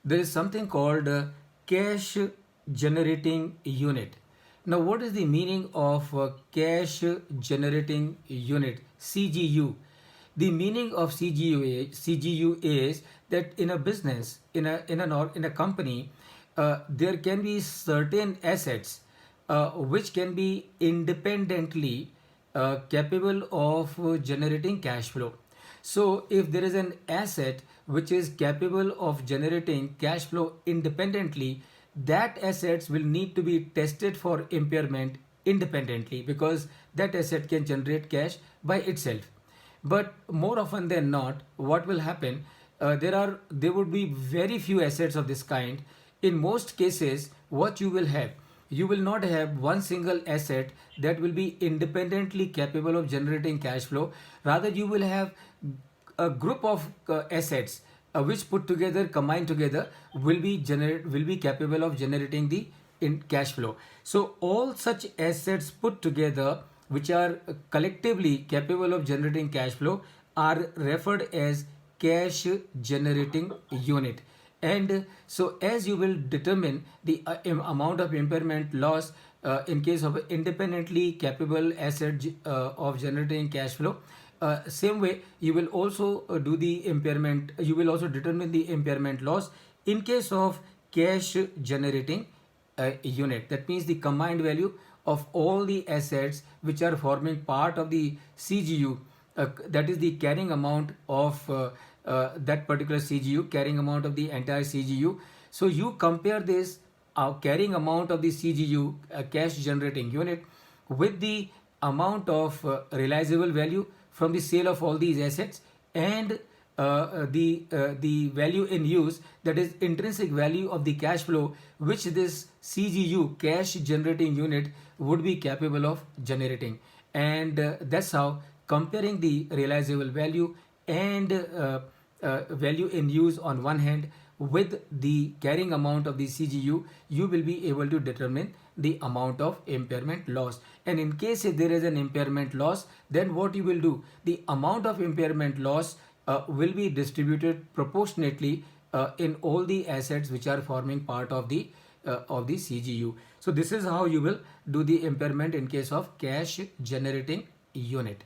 there is something called cash generating unit. Now, what is the meaning of cash generating unit, CGU? The meaning of CGU is that in a business, in a company, there can be certain assets which can be independently capable of generating cash flow. So, if there is an asset which is capable of generating cash flow independently, that assets will need to be tested for impairment independently, because that asset can generate cash by itself. But more often than not, what will happen, there would be very few assets of this kind. In most cases, what you will have, you will not have one single asset that will be independently capable of generating cash flow. Rather, you will have a group of assets which put together, combined together, will be capable of generating the in cash flow. So all such assets put together, which are collectively capable of generating cash flow, are referred as cash generating unit. And so, as you will determine the amount of impairment loss in case of independently capable asset of generating cash flow, same way you will also do the impairment. You will also determine the impairment loss in case of cash generating unit. That means the combined value of all the assets which are forming part of the CGU, that is the carrying amount of that particular CGU, carrying amount of the entire CGU. So you compare this carrying amount of the CGU, cash generating unit, with the amount of realizable value from the sale of all these assets, and the value in use, that is intrinsic value of the cash flow which this CGU, cash generating unit, would be capable of generating. And that's how, comparing the realizable value and value in use on one hand with the carrying amount of the CGU, you will be able to determine the amount of impairment loss. And in case if there is an impairment loss, then what you will do, the amount of impairment loss will be distributed proportionately in all the assets which are forming part of the CGU. So this is how you will do the impairment in case of cash generating unit.